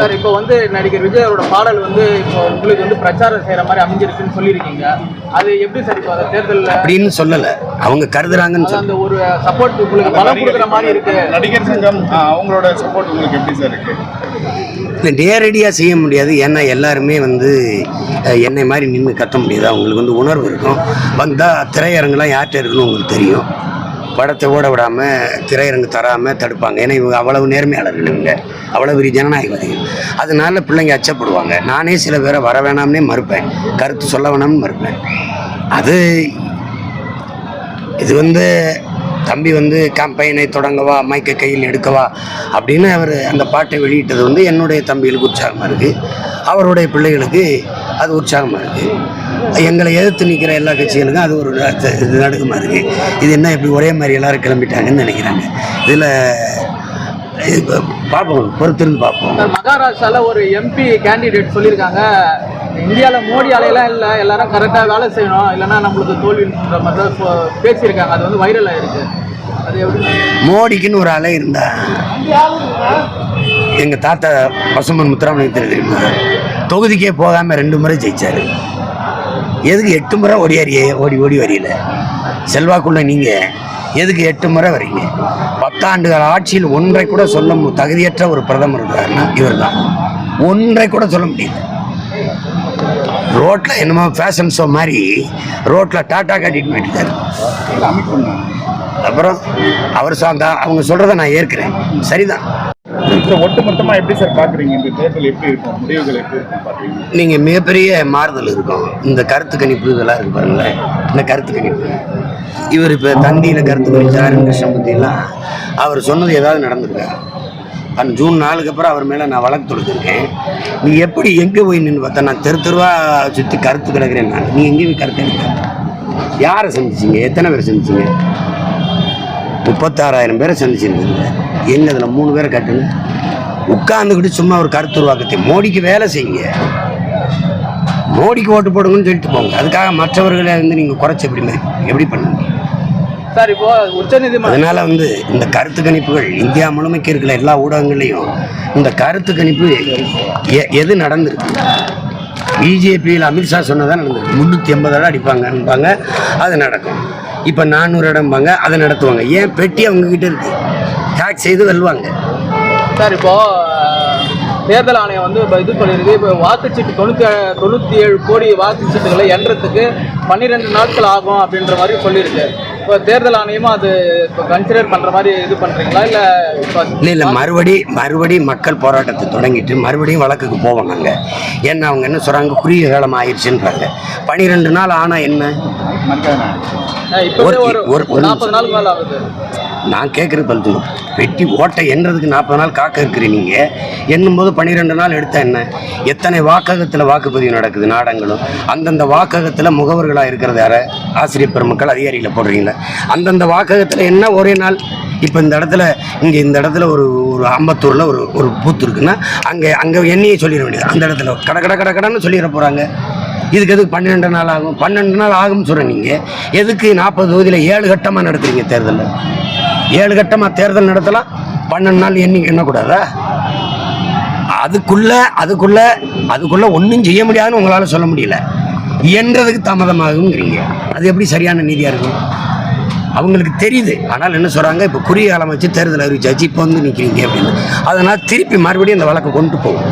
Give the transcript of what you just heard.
Sir இப்போ வந்து நடிகர் விஜய் அவரோட பாடல் வந்து இப்போ உங்களுக்கு வந்து பிரச்சாரம் செய்யற மாதிரி அமைஞ்சிருக்குன்னு சொல்லியிருக்கீங்க. அது எப்படி சார் இப்போ தேர்தலில் அப்படின்னு சொல்லலை, அவங்க கருதுறாங்கன்னு அந்த ஒரு சப்போர்ட் உங்களுக்கு பலம் கொடுக்குற மாதிரி இருக்கு. நடிகர் சங்கம் அவங்களோட சப்போர்ட் உங்களுக்கு எப்படி சார் இருக்கு? இல்லை, நேரடியாக செய்ய முடியாது. ஏன்னா எல்லாருமே வந்து என்னை மாதிரி நின்று கத்த முடியாது. அவங்களுக்கு வந்து உணர்வு இருக்கும். வந்தால் திரையரங்குலாம் யார்கிட்ட இருக்குன்னு உங்களுக்கு தெரியும். படத்தை ஓட விடாமல் திரையரங்கு தராமல் தடுப்பாங்க. ஏன்னா இவங்க அவ்வளவு நேர்மையாளர்கள், இவங்க அவ்வளோ பெரிய ஜனநாயகவாதிகள். அதனால பிள்ளைங்க அச்சப்படுவாங்க. நானே சில பேரை வர வேணாம்னே மறுப்பேன், கருத்து சொல்ல வேணாம்னு மறுப்பேன். இது வந்து தம்பி வந்து கேம்பெயினை தொடங்கவா, மைக்கை கையில் எடுக்கவா அப்படின்னு அவர் அந்த பாட்டை வெளியிட்டது வந்து என்னுடைய தம்பிகளுக்கு உற்சாகமாக இருக்குது, அவருடைய பிள்ளைகளுக்கு அது உற்சாகமாக இருக்குது. எங்களை எதிர்த்து நிற்கிற எல்லா கட்சிகளுக்கும் அது ஒரு நடுக்கமாக இருக்குது. இது என்ன இப்படி ஒரே மாதிரி எல்லோரும் கிளம்பிட்டாங்கன்னு நினைக்கிறாங்க. இதில் பார்ப்போம், பொறுத்திருந்து பார்ப்போம். மகாராஷ்டிராவில் ஒரு எம்பி கேண்டிடேட் சொல்லியிருக்காங்க, இந்தியாவில் மோடி அலையெல்லாம் இல்லை, எல்லாரும் கரெக்டாக வேலை செய்யணும், இல்லைன்னா நம்மளுக்கு தோல்வின்ற மாதிரி தான் பேசியிருக்காங்க. அது வந்து வைரல் ஆயிருக்கு. அது எப்படி? மோடிக்குன்னு ஒரு அலை இருந்தா எங்கள் தாத்தா பசும்பன் முத்துராமலிங்க தெரியுமா, தொகுதிக்கே போகாமல் 2 முறை ஜெயிச்சார். எதுக்கு 8 முறை ஓடி வரையில? செல்வாக்குள்ள நீங்கள் எதுக்கு 8 முறை வரீங்க? 10 ஆண்டுகள் ஆட்சியில் ஒன்றை கூட சொல்ல தகுதியற்ற ஒரு பிரதமர் இருக்கிறாருன்னா இவர் தான். ஒன்றை கூட சொல்ல முடியல. ரோட்டில் என்னமோ ஃபேஷன் ஷோ மாதிரி ரோட்டில் டாட்டா காட்டிட்டு போயிட்டுருக்காரு. அப்புறம் அவர் அவங்க சொல்கிறத நான் ஏற்கிறேன், சரிதான். ஒட்டுமொத்தமாக எப்படி சார் பார்க்குறீங்க? இந்த தேர்தல் எப்படி இருக்கும், முடிவுகள் எப்படி இருக்கும் பார்க்குறீங்க? நீங்கள் மிகப்பெரிய மாறுதல் இருக்கும். இந்த கருத்து கணிப்பு இதெல்லாம் இருக்கு பாருங்களேன். இந்த கருத்து கணிப்பு இவர் இப்போ தந்தியில் கருத்து கணிச்சார் கிருஷ்ணமூர்த்தியெல்லாம், அவர் சொன்னது ஏதாவது நடந்திருக்காரு? அந்த ஜூன் 4க்கு அப்புறம் அவர் மேலே நான் வழக்கு தொடுத்திருக்கேன். நீ எப்படி எங்கே போய் நின்று பார்த்தா நான் தெருவா சுற்றி கருத்து கிடக்கிறேன். நான் நீ எங்கேயும் கருத்து எடுக்க யாரை சந்திச்சிங்க? எத்தனை பேரை சந்திச்சிங்க? 36,000 பேரை சந்திச்சிருக்கீங்க. எங்க அதில் 3 பேரை கட்டுங்க. உட்கார்ந்துக்கிட்டு சும்மா ஒரு கருத்து உருவாக்கத்தை. மோடிக்கு வேலை செய்யுங்க, மோடிக்கு ஓட்டு போடுங்கன்னு சொல்லிட்டு போங்க. அதுக்காக மற்றவர்களை வந்து நீங்கள் குறைச்சி எப்படி பண்ணுங்க சார்? இப்போ உச்சநீதிமன்றம் அதனால வந்து இந்த கருத்து கணிப்புகள் இந்தியா முழுமைக்கு இருக்கிற எல்லா ஊடகங்களையும் இந்த கருத்து கணிப்பு எது நடந்திருக்கு? பிஜேபியில் அமித்ஷா சொன்னதான் நடந்திருக்கு. 380 இடம் அடிப்பாங்கன்பாங்க, அது நடக்கும். இப்போ 400 இடம்பாங்க, அதை நடத்துவாங்க. ஏன்? பெட்டி அவங்ககிட்ட இருக்கு, ஹேக் செய்து வெல்வாங்க. சார் இப்போ தேர்தல் ஆணையம் வந்து இது சொல்லியிருக்கு, இப்போ வாக்குச்சீட்டு 97 கோடி வாக்குச்சீட்டுகளை எண்றதுக்கு 12 நாட்கள் ஆகும் அப்படின்ற மாதிரி சொல்லியிருக்கு. இப்போ தேர்தல் ஆணையமும் அது இப்போ கன்சிடர் பண்ணுற மாதிரி இது பண்ணுறீங்களா? இல்லை மறுபடி மக்கள் போராட்டத்தை தொடங்கிட்டு மறுபடியும் வழக்குக்கு போவாங்க. ஏன்னா அவங்க என்ன சொல்கிறாங்க, குறுகிய காலம் ஆயிடுச்சுன்றாங்க. 12 நாள் ஆனால் என்ன? ஒரு 40 நாள் மேலே ஆகுது. நான் கேட்குறது பல்து பெட்டி ஓட்டை எண்ணுறதுக்கு 40 நாள் காக்க இருக்கிறீங்க. நீங்கள் எண்ணும்போது 12 நாள் எடுத்தால் என்ன? எத்தனை வாக்ககத்தில் வாக்குப்பதிவு நடக்குது நாடங்களும். அந்தந்த வாக்ககத்தில் முகவர்களாக இருக்கிறது யார? ஆசிரியர் பெருமக்கள், அதிகாரிகளை போடுறீங்களா? அந்தந்த வாக்ககத்தில் என்ன ஒரே நாள்? இப்போ இந்த இடத்துல ஒரு அம்பத்தூரில் ஒரு பூத்து இருக்குன்னா அங்கே எண்ணியை சொல்லிட வேண்டியது. அந்த இடத்துல கடன்னு சொல்லிட போகிறாங்க. இதுக்கு எதுக்கு 12 நாள் ஆகும்? 12 நாள் ஆகும்னு சொல்கிறேன். நீங்கள் எதுக்கு 40 தொகுதியில் 7 கட்டமாக நடத்துறீங்க தேர்தலில்? 7 கட்டமாக தேர்தல் நடத்தலாம், 12 நாள் எண்ணக்கூடாதா? அதுக்குள்ள ஒன்றும் செய்ய முடியாதுன்னு உங்களால் சொல்ல முடியல. இயன்றதுக்கு தாமதமாகுங்கிறீங்க. அது எப்படி சரியான நீதியாக இருக்கும்? அவங்களுக்கு தெரியுது. ஆனால் என்ன சொல்கிறாங்க, இப்போ குறுகிய காலம் வச்சு தேர்தல் அறிவிச்சாச்சு, இப்போ வந்து நிற்கிறீங்க அப்படின்னு. அதனால் திருப்பி மறுபடியும் அந்த வழக்கை கொண்டு போகும்.